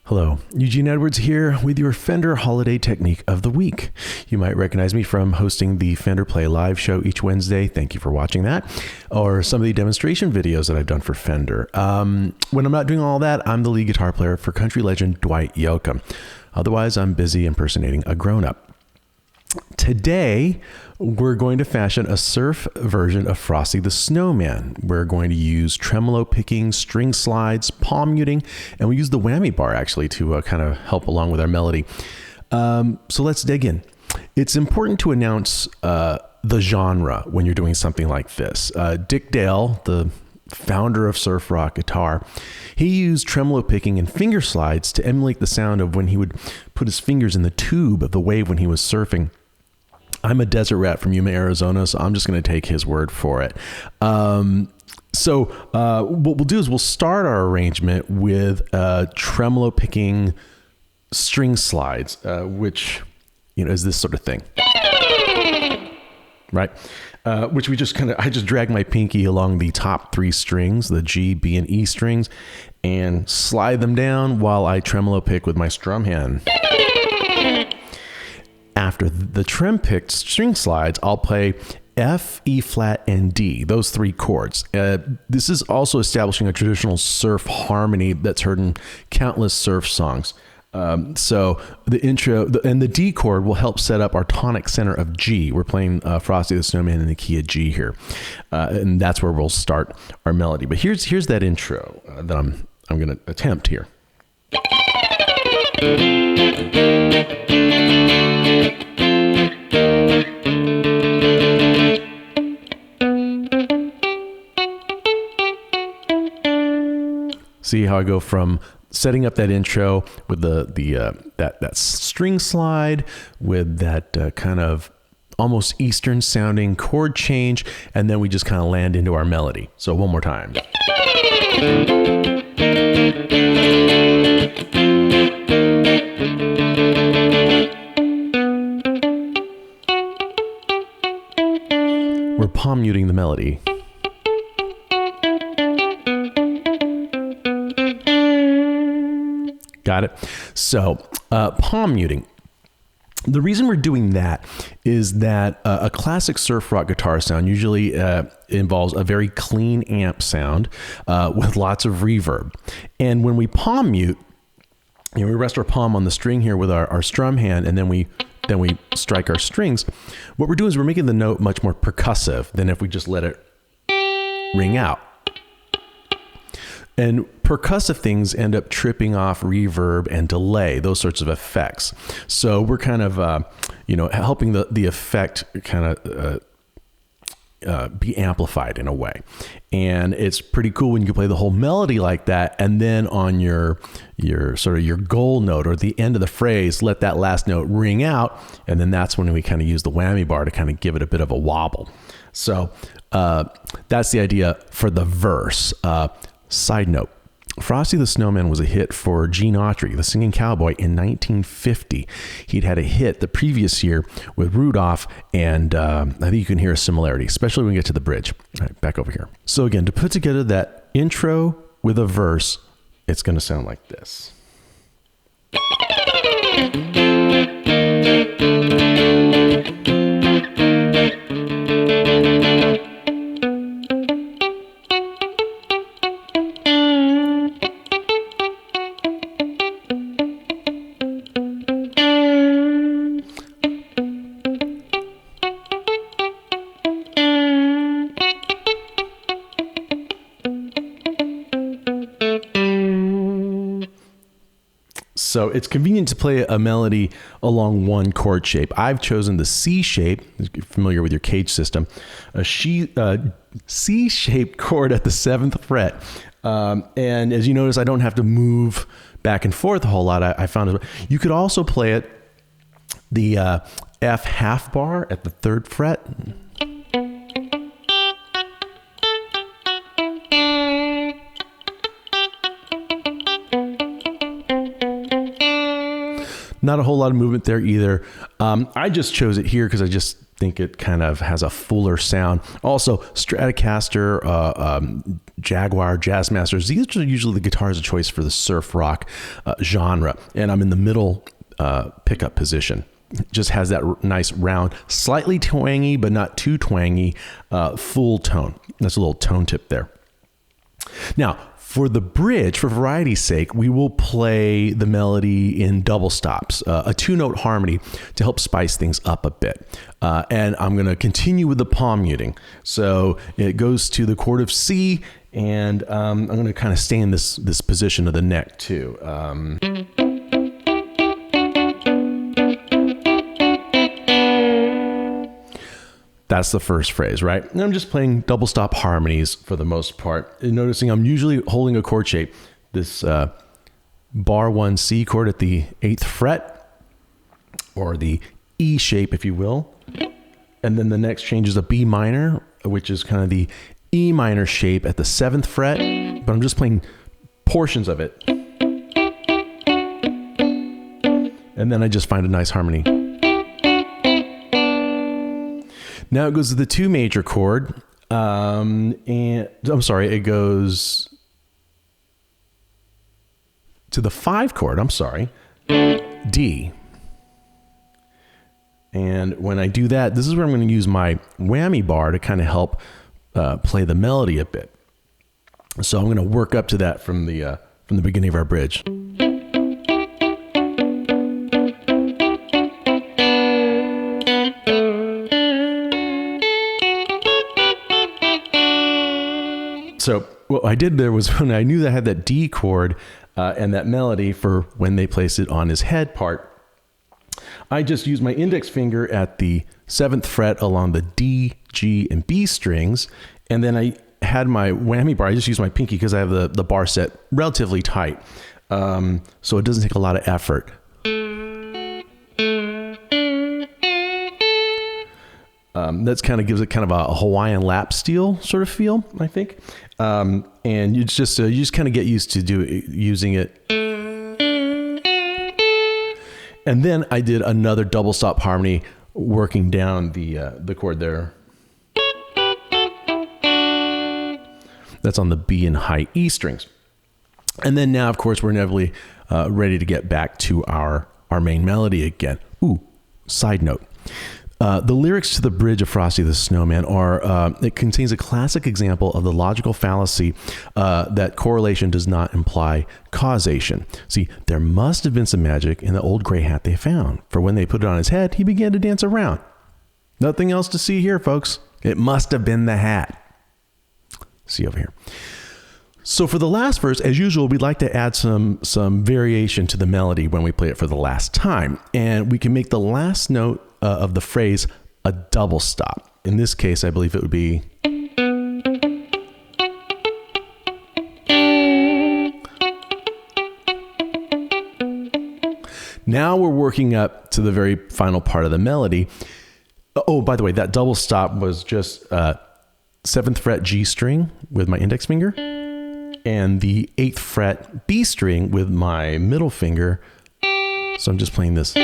Hello, Eugene Edwards here with your Fender Holiday Technique of the Week. You might recognize me from hosting the Fender Play Live show each Wednesday. Thank you for watching that. Or some of the demonstration videos that I've done for Fender. When I'm not doing all that, I'm the lead guitar player for country legend Dwight Yoakam. Otherwise, I'm busy impersonating a grown-up. Today, we're going to fashion a surf version of Frosty the Snowman. We're going to use tremolo picking, string slides, palm muting, and we use the whammy bar actually to kind of help along with our melody. So let's dig in. It's important to announce the genre when you're doing something like this. Dick Dale, the founder of surf rock guitar, he used tremolo picking and finger slides to emulate the sound of when he would put his fingers in the tube of the wave when he was surfing. I'm a desert rat from Yuma, Arizona, so I'm just going to take his word for it. So what we'll do is we'll start our arrangement with tremolo picking string slides, which is this sort of thing, right? Which we just I just drag my pinky along the top three strings, the G, B, and E strings, and slide them down while I tremolo pick with my strum hand. After the trem picked string slides, I'll play F, E flat, and D, those three chords. This is also establishing a traditional surf harmony that's heard in countless surf songs. So the intro and the D chord will help set up our tonic center of G. We're playing Frosty the Snowman in the key of G here. And that's where we'll start our melody. But here's that intro that I'm going to attempt here. See how I go from setting up that intro with that string slide with that kind of almost Eastern sounding chord change, and then we just kind of land into our melody. So one more time. We're palm muting the melody. Got it? So palm muting. The reason we're doing that is that a classic surf rock guitar sound usually involves a very clean amp sound with lots of reverb. And when we palm mute, we rest our palm on the string here with our strum hand, and then we strike our strings. What we're doing is we're making the note much more percussive than if we just let it ring out. And percussive things end up tripping off reverb and delay, those sorts of effects. So we're kind of, helping the effect kind of be amplified in a way. And it's pretty cool when you can play the whole melody like that, and then on your sort of your goal note or the end of the phrase, let that last note ring out, and then that's when we kind of use the whammy bar to kind of give it a bit of a wobble. So that's the idea for the verse. Side note, Frosty the Snowman was a hit for Gene Autry, the singing cowboy, in 1950. He'd had a hit the previous year with Rudolph, and I think you can hear a similarity, especially when we get to the bridge. All right, back over here. So again, to put together that intro with a verse, it's going to sound like this. So it's convenient to play a melody along one chord shape. I've chosen the C shape, if you're familiar with your Cage system, a C-shaped chord at the 7th fret. And as you notice, I don't have to move back and forth a whole lot. I found you could also play it the F half bar at the 3rd fret. Not a whole lot of movement there either. I just chose it here because I just think it kind of has a fuller sound. Also, Stratocaster, Jaguar, Jazzmasters, these are usually the guitars of choice for the surf rock genre. And I'm in the middle pickup position. It just has that nice round, slightly twangy, but not too twangy, full tone. That's a little tone tip there. Now, for the bridge, for variety's sake, we will play the melody in double stops, a 2-note harmony to help spice things up a bit. And I'm going to continue with the palm muting. So it goes to the chord of C, and I'm going to kind of stay in this position of the neck too. That's the first phrase, right? And I'm just playing double stop harmonies for the most part. And noticing I'm usually holding a chord shape, this bar 1 C chord at the 8th fret, or the E shape, if you will. And then the next change is a B minor, which is kind of the E minor shape at the 7th fret, but I'm just playing portions of it. And then I just find a nice harmony. Now it goes to the 2 major chord, and I'm sorry, it goes to the 5 chord, I'm sorry, D. And when I do that, this is where I'm going to use my whammy bar to kind of help play the melody a bit. So I'm going to work up to that from the beginning of our bridge. So what I did there was, when I knew that I had that D chord and that melody for when they placed it on his head part, I just used my index finger at the 7th fret along the D, G, and B strings. And then I had my whammy bar. I just used my pinky because I have the bar set relatively tight. So it doesn't take a lot of effort. That's kind of gives it kind of a Hawaiian lap steel sort of feel, I think. And you just kind of get used to using it. And then I did another double stop harmony, working down the chord there. That's on the B and high E strings. And then now, of course, we're inevitably ready to get back to our main melody again. Ooh, side note. The lyrics to the bridge of Frosty the Snowman it contains a classic example of the logical fallacy that correlation does not imply causation. See, there must have been some magic in the old gray hat they found, for when they put it on his head, he began to dance around. Nothing else to see here, folks. It must have been the hat. See over here. So for the last verse, as usual, we'd like to add some variation to the melody when we play it for the last time. And we can make the last note of the phrase a double stop. In this case, I believe it would be... Now we're working up to the very final part of the melody. Oh, by the way, that double stop was just 7th fret G string with my index finger, and the 8th fret B string with my middle finger. So I'm just playing this,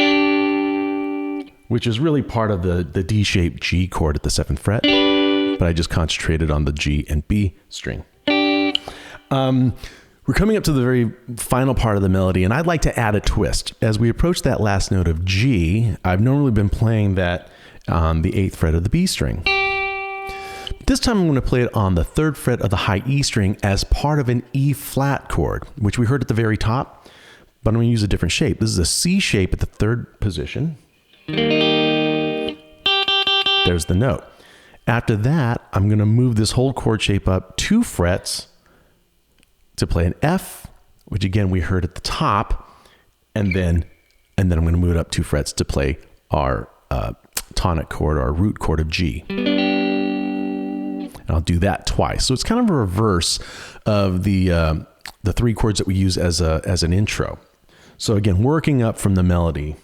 which is really part of the D-shaped G chord at the 7th fret, but I just concentrated on the G and B string. We're coming up to the very final part of the melody, and I'd like to add a twist. As we approach that last note of G, I've normally been playing that on the 8th fret of the B string. This time I'm going to play it on the 3rd fret of the high E string as part of an E flat chord, which we heard at the very top, but I'm going to use a different shape. This is a C shape at the 3rd position. There's the note. After that, I'm going to move this whole chord shape up 2 frets to play an F, which again we heard at the top, and then I'm going to move it up 2 frets to play our tonic chord, our root chord of G. And I'll do that twice. So it's kind of a reverse of the 3 chords that we use as an intro. So again, working up from the melody.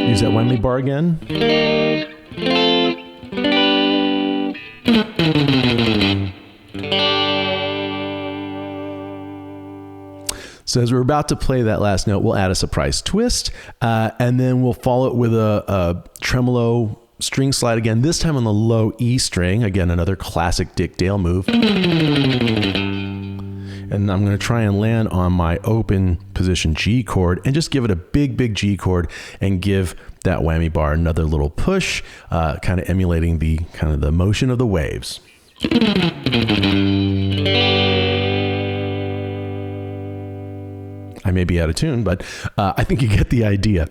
Use that whammy bar again. So as we're about to play that last note, we'll add a surprise twist, and then we'll follow it with a tremolo string slide again, this time on the low E string. Again, another classic Dick Dale move. And I'm going to try and land on my open position G chord and just give it a big, big G chord and give that whammy bar another little push, kind of emulating the kind of the motion of the waves. I may be out of tune, but I think you get the idea.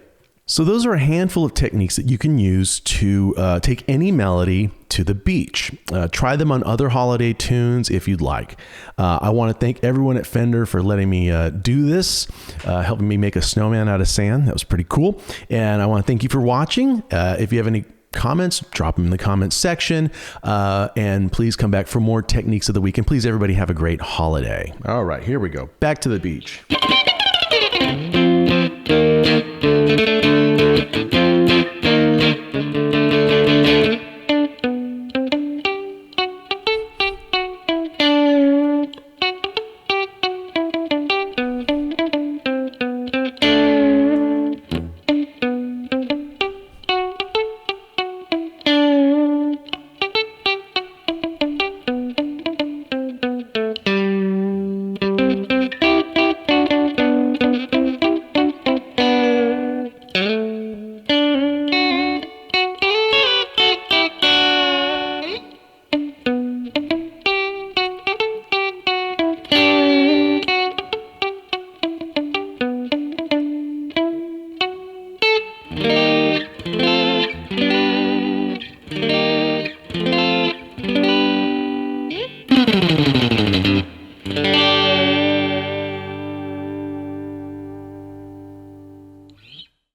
So those are a handful of techniques that you can use to take any melody to the beach. Try them on other holiday tunes if you'd like. I want to thank everyone at Fender for letting me do this, helping me make a snowman out of sand. That was pretty cool. And I want to thank you for watching. If you have any comments, drop them in the comments section. And please come back for more techniques of the week. And please, everybody, have a great holiday. All right, here we go. Back to the beach.